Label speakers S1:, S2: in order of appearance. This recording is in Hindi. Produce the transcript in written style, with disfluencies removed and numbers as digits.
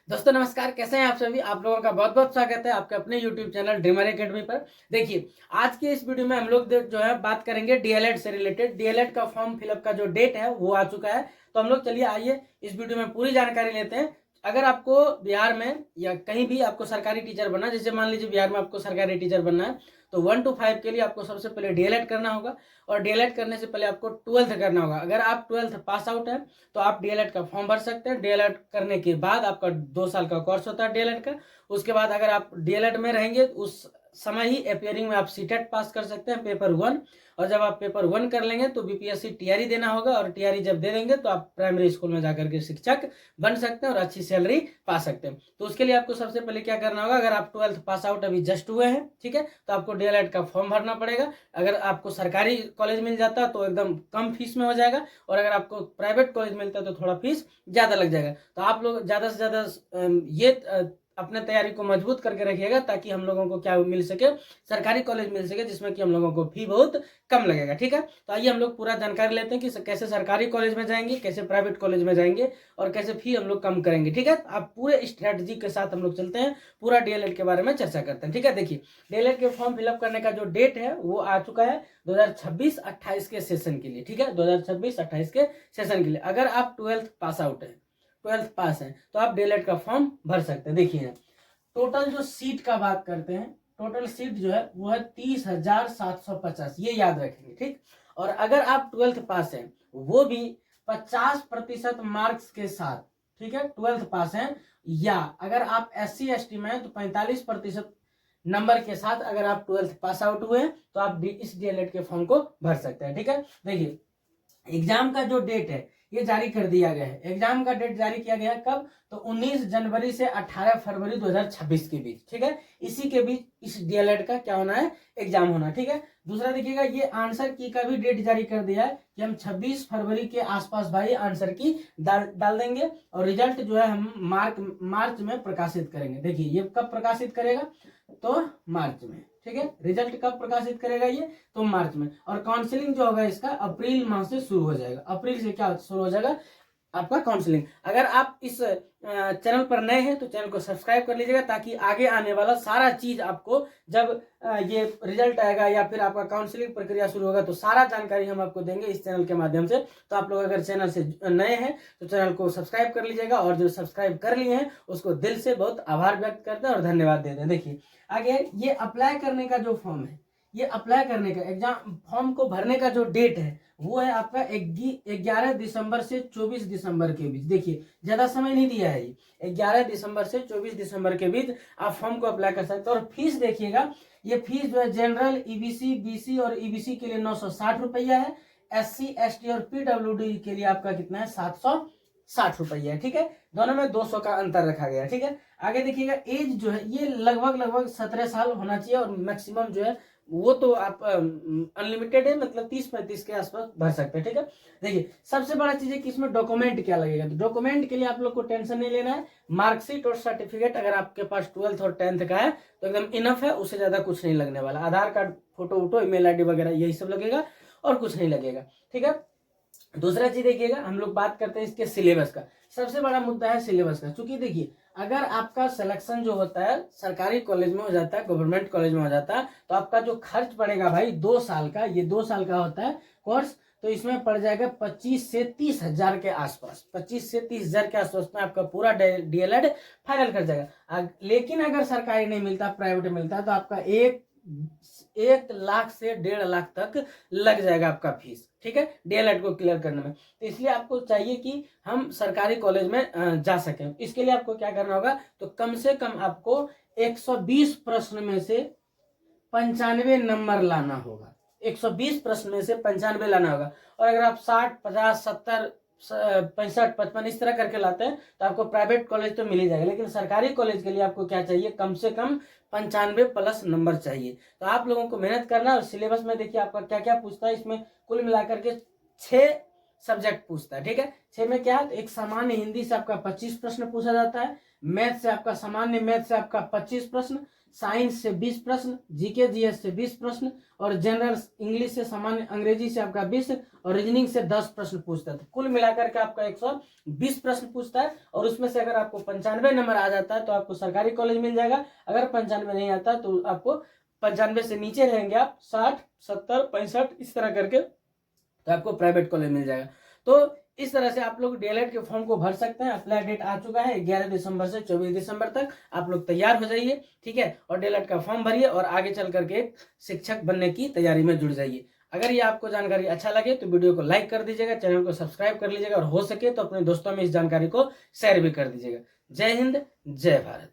S1: दोस्तों नमस्कार, कैसे हैं आप सभी। आप लोगों का बहुत बहुत स्वागत है आपके अपने YouTube चैनल ड्रीमर एकेडमी पर। देखिए, आज के इस वीडियो में हम लोग जो है बात करेंगे डीएलएड से रिलेटेड। डीएलएड का फॉर्म फिलअप का जो डेट है वो आ चुका है। तो हम लोग चलिए आइए इस वीडियो में पूरी जानकारी लेते हैं। अगर आपको बिहार में या कहीं भी आपको सरकारी टीचर बनना है, जैसे मान लीजिए बिहार में आपको सरकारी टीचर बनना है, तो 1 to 5 के लिए आपको सबसे पहले डीएलएड करना होगा। और डीएलएड करने से पहले आपको 12th करना होगा। अगर आप 12th पास आउट है तो आप डीएलएड का फॉर्म भर सकते हैं। डीएलएड करने के बाद आपका 2 साल का कोर्स होता है डीएलएड का। उसके बाद अगर आप डीएलएड में रहेंगे उस समय ही अपियरिंग में आप सीटेट पास कर सकते हैं, पेपर 1। और जब आप पेपर 1 कर लेंगे तो बीपीएससी टीआरई देना होगा, और टीआरई जब दे देंगे तो आप प्राइमरी स्कूल में जाकर के शिक्षक बन सकते हैं और अच्छी सैलरी पा सकते हैं। तो उसके लिए आपको सबसे पहले क्या करना होगा, अगर आप 12th पास आउट अभी जस्ट हुए हैं, ठीक है, तो आपको डीएलएड का फॉर्म भरना पड़ेगा। अगर आपको सरकारी कॉलेज मिल जाता है तो एकदम कम फीस में हो जाएगा, और अगर आपको प्राइवेट कॉलेज मिलता है तो थोड़ा फीस ज़्यादा लग जाएगा। तो आप लोग ज़्यादा से ज़्यादा अपने तैयारी को मजबूत करके रखिएगा, ताकि हम लोगों को क्या मिल सके, सरकारी कॉलेज मिल सके, जिसमें कि हम लोगों को फी बहुत कम लगेगा। ठीक है, तो आइए हम लोग पूरा जानकारी लेते हैं कि कैसे सरकारी कॉलेज में जाएंगे, कैसे प्राइवेट कॉलेज में जाएंगे, और कैसे फी हम लोग कम करेंगे। ठीक है, आप पूरे स्ट्रेटजी के साथ हम लोग चलते हैं, पूरा डीएलएड के बारे में चर्चा करते हैं। ठीक है, देखिए, डीएलएड के फॉर्म फिलअप करने का जो डेट है वो आ चुका है 2026-28 के सेशन के लिए। ठीक है, 2026-28 के सेशन के लिए अगर आप 12th पास आउट है, 12th पास है, तो आप डीएलएड का फॉर्म भर सकते हैं। देखिए, टोटल जो सीट का बात करते हैं, टोटल सीट जो है वो है 30,750, ये याद रखेंगे। ठीक, और अगर आप 12th पास हैं वो भी 50% मार्क्स के साथ, ठीक है, 12th पास हैं, या अगर आप SC ST में हैं तो 45% नंबर के साथ अगर आप 12th पास आउट हुए हैं तो आप इस डीएलएड के फॉर्म को भर सकते हैं। ठीक है, देखिए, एग्जाम का जो डेट है ये जारी कर दिया गया है। एग्जाम का डेट जारी किया गया है कब, तो 19 जनवरी से 18 फरवरी 2026 के बीच। ठीक है, इसी के बीच इस डीएलएड का क्या होना है, एग्जाम होना। ठीक है, दूसरा देखिएगा, ये आंसर की का भी डेट जारी कर दिया है कि हम 26 फरवरी के आसपास भाई आंसर की डाल देंगे, और रिजल्ट जो है हम मार्च में प्रकाशित करेंगे। देखिए, ये कब प्रकाशित करेगा, तो मार्च में। ठीक है, रिजल्ट कब प्रकाशित करेगा ये, तो मार्च में। और काउंसलिंग जो होगा इसका अप्रैल माह से शुरू हो जाएगा। अप्रैल से क्या शुरू हो जाएगा आपका काउंसलिंग। अगर आप इस चैनल पर नए हैं तो चैनल को सब्सक्राइब कर लीजिएगा, ताकि आगे आने वाला सारा चीज आपको जब ये रिजल्ट आएगा या फिर आपका काउंसलिंग प्रक्रिया शुरू होगा तो सारा जानकारी हम आपको देंगे इस चैनल के माध्यम से। तो आप लोग अगर चैनल से नए हैं तो चैनल को सब्सक्राइब कर लीजिएगा, और जो सब्सक्राइब कर लिए हैं उसको दिल से बहुत आभार व्यक्त करते हैं और धन्यवाद देते हैं। देखिए, आगे ये अप्लाई करने का जो फॉर्म है, ये अप्लाई करने का एग्जाम फॉर्म को भरने का जो डेट है वो है आपका 11 दिसंबर से 24 दिसंबर के बीच। देखिए, ज्यादा समय नहीं दिया है, ये 11 दिसंबर से 24 दिसंबर के बीच आप फॉर्म को अप्लाई कर सकते हैं। और फीस देखिएगा, ये फीस जो है जनरल, ईबीसी, बीसी और ईबीसी के लिए 960 रुपया है। SC ST और PWD के लिए आपका कितना है, 760 रुपया है। ठीक है, दोनों में 200 का अंतर रखा गया है। ठीक है, आगे देखिएगा, एज जो है ये लगभग 17 साल होना चाहिए, और मैक्सिमम जो है वो तो आप अनलिमिटेड है, मतलब 30-35 के आसपास भर सकते हैं। ठीक है, देखिए, सबसे बड़ा चीज है कि इसमें डॉक्यूमेंट क्या लगेगा। तो डॉक्यूमेंट के लिए आप लोग को टेंशन नहीं लेना है। मार्कशीट और सर्टिफिकेट अगर आपके पास 12th और 10th का है तो एकदम इनफ है, उससे ज्यादा कुछ नहीं लगने वाला। आधार कार्ड, फोटो वोटो, ईमेल ID वगैरह यही सब लगेगा, और कुछ नहीं लगेगा। ठीक है, दूसरा चीज देखिएगा, हम लोग बात करते हैं इसके सिलेबस का। सबसे बड़ा मुद्दा है सिलेबस का, क्योंकि देखिए, अगर आपका सिलेक्शन जो होता है सरकारी कॉलेज में हो जाता है, गवर्नमेंट कॉलेज में हो जाता है, तो आपका जो खर्च पड़ेगा भाई 2 साल का, ये 2 साल का होता है कोर्स, तो इसमें पड़ जाएगा 25 से 30 हजार के आसपास। 25 से 30 हजार के आसपास में आपका पूरा डीएलएड फाइनल कर जाएगा। लेकिन अगर सरकारी नहीं मिलता, प्राइवेट मिलता है, तो आपका 1 लाख से 1.5 लाख तक लग जाएगा आपका फीस। ठीक है, डीएलएड को क्लियर करने में। तो इसलिए आपको चाहिए कि हम सरकारी कॉलेज में जा सकें। इसके लिए आपको क्या करना होगा, तो कम से कम आपको 120 प्रश्न में से 95 नंबर लाना होगा। 120 प्रश्न में से 95 लाना होगा। और अगर आप 60, 50, 70, 65, 55 इस तरह करके लाते हैं तो आपको प्राइवेट कॉलेज तो मिल ही जाएगा, लेकिन सरकारी कॉलेज के लिए आपको क्या चाहिए, कम से कम 95+ नंबर चाहिए। तो आप लोगों को मेहनत करना। और सिलेबस में देखिए आपका क्या क्या पूछता है, इसमें कुल मिलाकर के 6 सब्जेक्ट पूछता है, ठीक है। 6 में क्या है, तो एक सामान्य हिंदी से आपका 25 प्रश्न पूछा जाता है, मैथ से आपका सामान्य मैथ से आपका 25 प्रश्न, साइंस से 20 प्रश्न, जीके जीएस से 20 प्रश्न, और जनरल इंग्लिश से सामान्य अंग्रेजी से आपका 20, और रीजनिंग से 10 प्रश्न पूछता है। तो कुल मिलाकर के आपका 120 प्रश्न पूछता है, और उसमें से अगर आपको 95 नंबर आ जाता है तो आपको सरकारी कॉलेज मिल जाएगा। अगर 95 नहीं आता तो आपको 95 से नीचे रहेंगे आप, 60, 70, 65 इस तरह करके, तो आपको प्राइवेट कॉलेज मिल जाएगा। तो इस तरह से आप लोग डीएलएड के फॉर्म को भर सकते हैं। अप्लाई डेट आ चुका है 11 दिसंबर से 24 दिसंबर तक, आप लोग तैयार हो जाइए, ठीक है। और डीएलएड का फॉर्म भरिए और आगे चल करके एक शिक्षक बनने की तैयारी में जुड़ जाइए। अगर ये आपको जानकारी अच्छा लगे तो वीडियो को लाइक कर दीजिएगा, चैनल को सब्सक्राइब कर लीजिएगा, और हो सके तो अपने दोस्तों में इस जानकारी को शेयर भी कर दीजिएगा। जय हिंद, जय भारत।